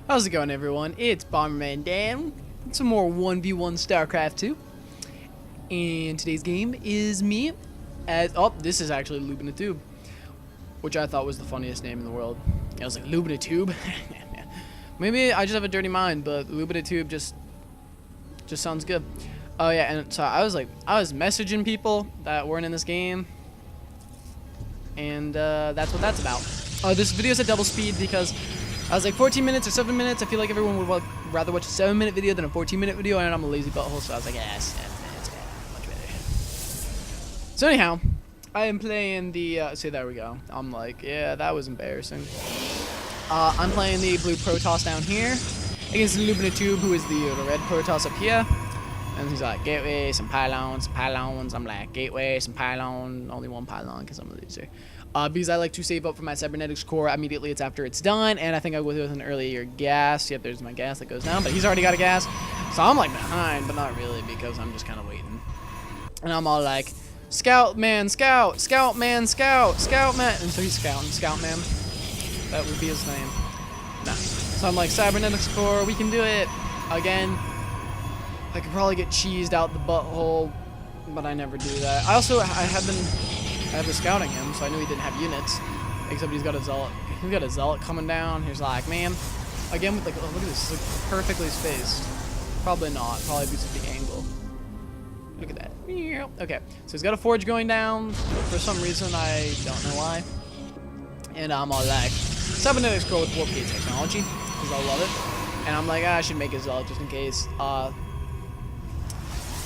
How's it going, everyone? It's Bomberman Dan. Some more 1v1 Starcraft 2. And today's game is me as... Oh, this is actually LUBE in a Tube, which I thought was the funniest name in the world. I was like, LUBE in a Tube? Maybe I just have a dirty mind, but LUBE in a Tube just sounds good. Oh yeah, and so I was messaging people that weren't in this game. And that's what that's about. This video's at double speed because I was like 14 minutes or 7 minutes. I feel like everyone would rather watch a 7-minute video than a 14-minute video, and I'm a lazy butthole, so I was like, yeah, 7 minutes, much better. So anyhow, I am playing the, see, there we go. I'm like, yeah, that was embarrassing. I'm playing the blue Protoss down here against the LUBE in a Tube, who is the red Protoss up here. And he's like, gateway, some pylons. I'm like, gateway, some pylon, only one pylon because I'm a loser. Because I like to save up for my cybernetics core immediately it's after it's done, and I think I go with an earlier gas. Yep, there's my gas that goes down, but he's already got a gas. So I'm like behind, but not really because I'm just kind of waiting. And I'm all like, scout man, scout, scout man, scout, scout man. And so he's scouting, scout man. That would be his name. Nah. So I'm like, cybernetics core, we can do it. Again, I could probably get cheesed out the butthole, but I never do that. I was scouting him, so I knew he didn't have units. Except he's got a zealot. He's got a zealot coming down. He's like, man, again with like, oh, look at this, it's like perfectly spaced. Probably not. Probably because of the angle. Look at that. Okay, so he's got a forge going down. For some reason, I don't know why. And I'm all like, cybernetics core with warp gate technology, because I love it. And I'm like, I should make a zealot just in case.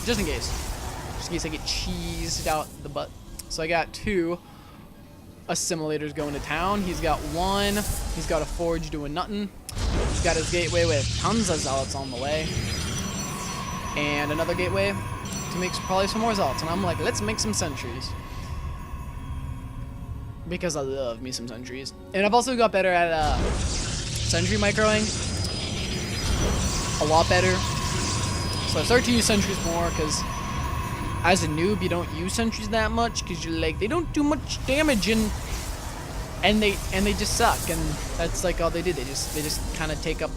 Just in case I get cheesed out the butt. So I got 2 assimilators going to town. He's got 1. He's got a forge doing nothing. He's got his gateway with tons of zealots on the way. And another gateway to make probably some more zealots. And I'm like, let's make some sentries. Because I love me some sentries. And I've also got better at sentry microing. A lot better. So I start to use sentries more because as a noob, you don't use sentries that much because you're like, they don't do much damage and they just suck, and that's like all they do. They just kind of take up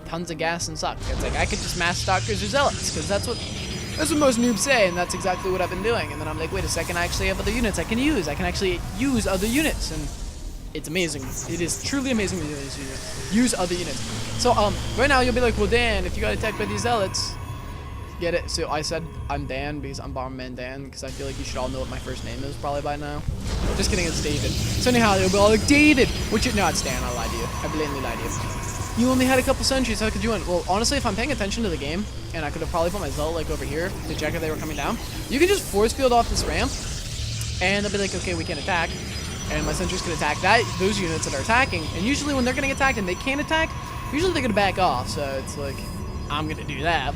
tons of gas and suck. It's like I could just mass stalkers or zealots because that's what most noobs say, and that's exactly what I've been doing. And then I'm like, wait a second, I actually have other units I can use. I can actually use other units, and it's amazing. It is truly amazing to use other units. So right now you'll be like, well, Dan, if you got attacked by these zealots. Get it? So I said I'm Dan because I'm Bomberman Dan, because I feel like you should all know what my first name is probably by now. Just kidding, it's David. So anyhow, they'll be all like, David! No, it's Dan, I lied to you. I blatantly lied to you. You only had a couple sentries, how could you win? Well, honestly, if I'm paying attention to the game, and I could have probably put my zealot like over here to check if they were coming down, you can just force field off this ramp, and they'll be like, okay, we can't attack. And my sentries can attack those units that are attacking, and usually when they're getting attacked and they can't attack, usually they're gonna back off, so it's like, I'm gonna do that.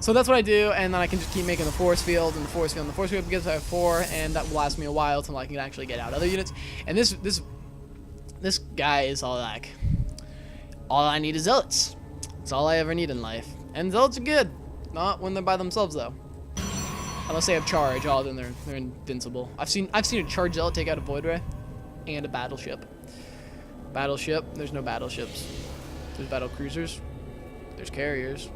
So that's what I do, and then I can just keep making the force field and the force field and the force field because I have 4, and that will last me a while until I can actually get out other units. And this guy is all like, all I need is zealots. That's all I ever need in life. And zealots are good, not when they're by themselves though. Unless they have charge, oh, then they're invincible. I've seen a charge zealot take out a void ray and a battleship. Battleship? There's no battleships. There's battle cruisers. There's carriers.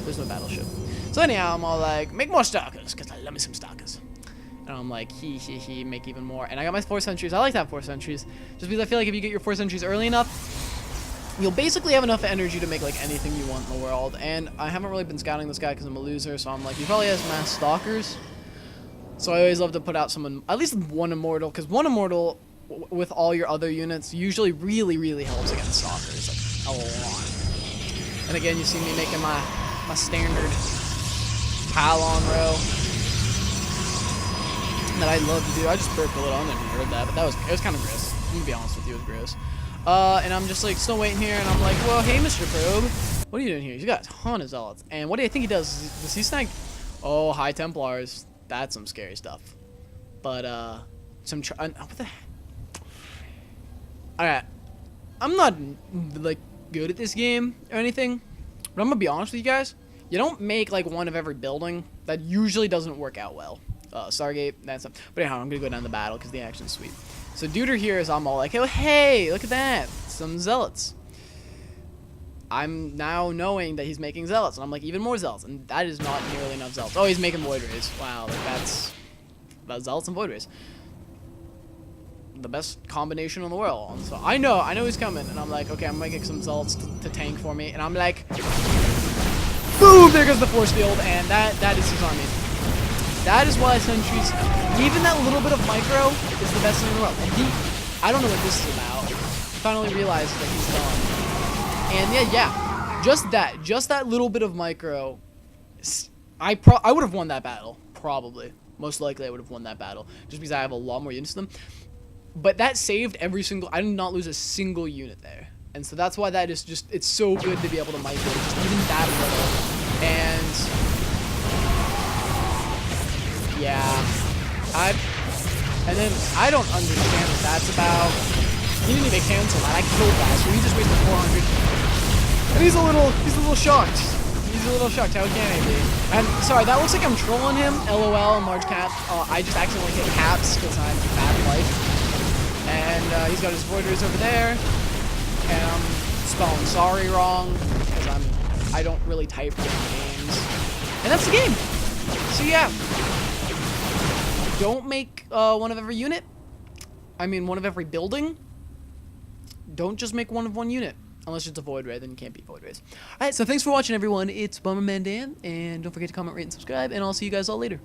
There's no battleship. So anyhow, I'm all like, make more stalkers, because I love me some stalkers. And I'm like, make even more. And I got my 4 sentries. I like to have 4 sentries. Just because I feel like if you get your 4 sentries early enough, you'll basically have enough energy to make like anything you want in the world. And I haven't really been scouting this guy because I'm a loser, so I'm like, he probably has mass stalkers. So I always love to put out someone, at least 1 immortal, because 1 immortal with all your other units usually really helps against stalkers, like a lot. And again, you see me making my standard pylon row that I love to do. I just burped a little. I don't know if you heard that, but it was kind of gross. I'm gonna be honest with you, it was gross. And I'm just like still waiting here, and I'm like, well, hey, Mr. Probe, what are you doing here? He's got a ton of zealots, and what do you think he does? Does he snag? Oh, High Templars. That's some scary stuff. But what the? All right, I'm not like good at this game or anything, but I'm gonna be honest with you guys. You don't make like one of every building. That usually doesn't work out well. Stargate, that's up. But anyhow, I'm gonna go down the battle because the action's sweet. So Duder here is I'm all like, oh hey, look at that, some zealots. I'm now knowing that he's making zealots, and I'm like, even more zealots, and that is not nearly enough zealots. Oh, he's making void rays. Wow, like that's zealots and void rays. The best combination in the world. And so I know he's coming, and I'm like, okay, I'm making some zealots to tank for me, and I'm like, boom, there goes the force field, and that is his army. That is why sentries, even that little bit of micro is the best thing in the world. And I don't know what this is about. Finally realized that he's gone. And yeah, just that little bit of micro, I would have won that battle, probably. Most likely I would have won that battle, just because I have a lot more units than them. But that saved every single, I did not lose a single unit there. And so that's why that is just, it's so good to be able to micro, just even that little. And yeah, and then I don't understand what that's about. He didn't even cancel that. I killed that, so he just wasted 400. And he's a little shocked. He's a little shocked. How can he be? And sorry, that looks like I'm trolling him. LOL, large cap. I just accidentally hit caps because I'm bad at life. And he's got his voiders over there. And I'm spelling sorry wrong because I don't really type in games. And that's the game. So yeah. Don't make one of every unit. I mean, one of every building. Don't just make one of one unit. Unless it's a void ray, then you can't beat void rays. Alright, so thanks for watching, everyone. It's Bomberman Dan, and don't forget to comment, rate, and subscribe, and I'll see you guys all later.